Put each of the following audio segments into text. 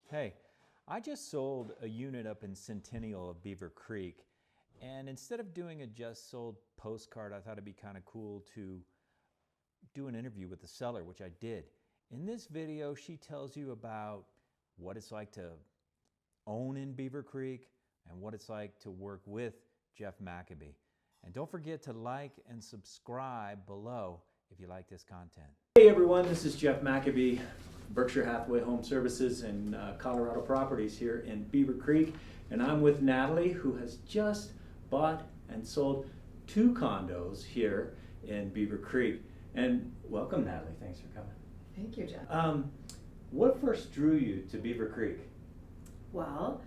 Hey, I just sold a unit up in Centennial of Beaver Creek, and instead of doing a just sold postcard, I thought it'd be kind of cool to do an interview with the seller, which I did. In this video, she tells you about what it's like to own in Beaver Creek and what it's like to work with Jeff Maccabee. And don't forget to like and subscribe below if you like this content. Hey everyone, this is Jeff Maccabee, Berkshire Hathaway Home Services and Colorado Properties here in Beaver Creek. And I'm with Natalie, who has just bought and sold 2 condos here in Beaver Creek. And welcome, Natalie. Thanks for coming. Thank you, Jeff. What first drew you to Beaver Creek? Well,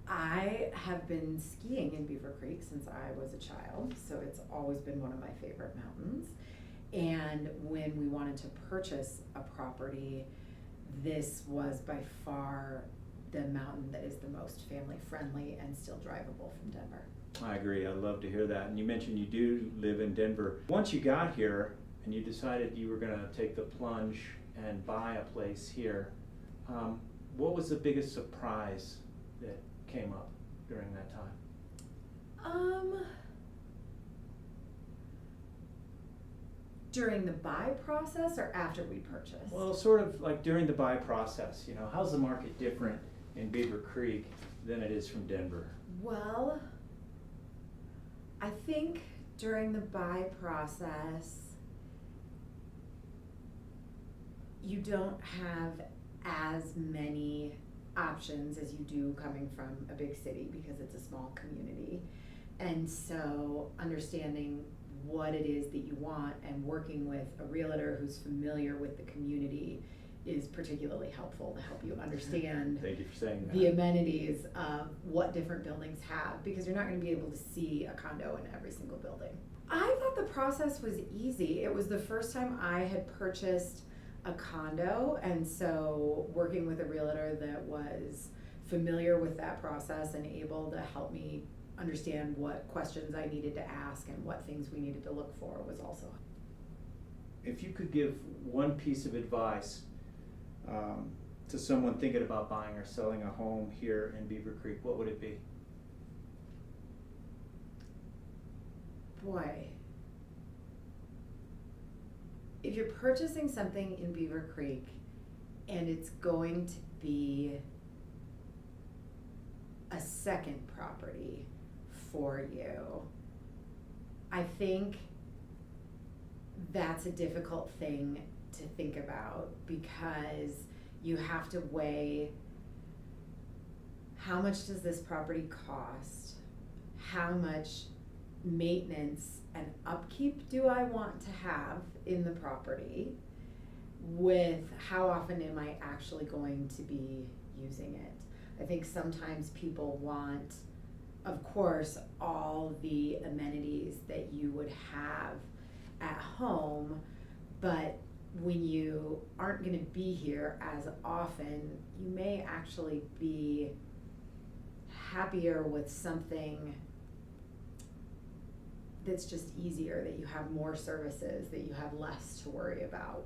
I have been skiing in Beaver Creek since I was a child, so it's always been one of my favorite mountains. And when we wanted to purchase a property, this was by far the mountain that is the most family friendly and still drivable from Denver. I agree. I'd love to hear that. And you mentioned you do live in Denver. Once you got here and you decided you were going to take the plunge and buy a place here, what was the biggest surprise that came up during that time? During the buy process or after we purchased? Well, sort of like during the buy process, you know, how's the market different in Beaver Creek than it is from Denver? Well, I think during the buy process, you don't have as many options as you do coming from a big city because it's a small community. And so understanding what it is that you want and working with a realtor who's familiar with the community is particularly helpful to help you understand Thank you for saying that. the amenities of what different buildings have, because you're not going to be able to see a condo in every single building. I thought the process was easy. It was the first time I had purchased a condo, and so working with a realtor that was familiar with that process and able to help me understand what questions I needed to ask and what things we needed to look for was also. If you could give one piece of advice to someone thinking about buying or selling a home here in Beaver Creek, what would it be? Boy, if you're purchasing something in Beaver Creek and it's going to be a second property for you, I think that's a difficult thing to think about, because you have to weigh how much does this property cost, how much maintenance and upkeep do I want to have in the property, with how often am I actually going to be using it. I think sometimes people want, of course, all the amenities that you would have at home, but when you aren't going to be here as often, you may actually be happier with something that's just easier, that you have more services, that you have less to worry about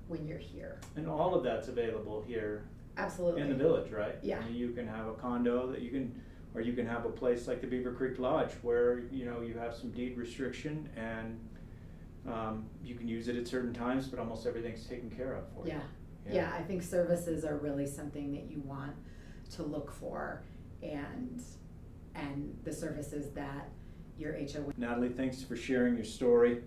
when you're here. And all of that's available here. Absolutely. In the village, right? Yeah. I mean, you can have a condo that you can, or you can have a place like the Beaver Creek Lodge where, you know, you have some deed restriction and you can use it at certain times, but almost everything's taken care of for you. Yeah, I think services are really something that you want to look for, and the services that your HOA. Natalie, thanks for sharing your story.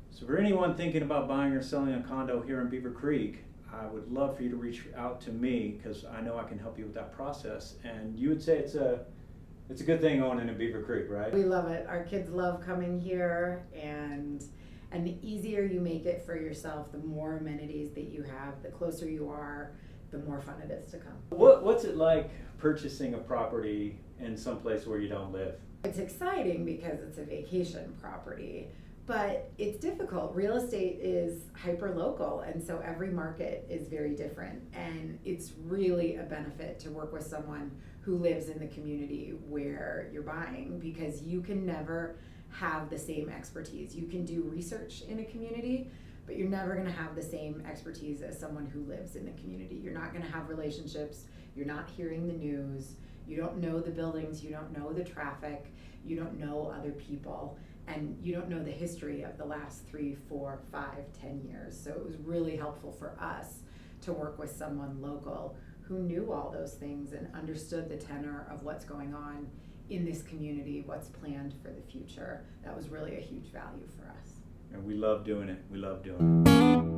So for anyone thinking about buying or selling a condo here in Beaver Creek, I would love for you to reach out to me, because I know I can help you with that process. And you would say it's a good thing owning in Beaver Creek, right? We love it. Our kids love coming here, and the easier you make it for yourself, the more amenities that you have, the closer you are, the more fun it is to come. What's it like purchasing a property in some place where you don't live? It's exciting because it's a vacation property, but it's difficult. Real estate is hyper-local, and so every market is very different, and it's really a benefit to work with someone who lives in the community where you're buying, because you can never have the same expertise. You can do research in a community, but you're never going to have the same expertise as someone who lives in the community. You're not going to have relationships you're not hearing the news, you don't know the buildings, you don't know the traffic, you don't know other people, and you don't know the history of the last 3, 4, 5, 10 years. So it was really helpful for us to work with someone local who knew all those things and understood the tenor of what's going on in this community, what's planned for the future. That was really a huge value for us. And we love doing it. We love doing it.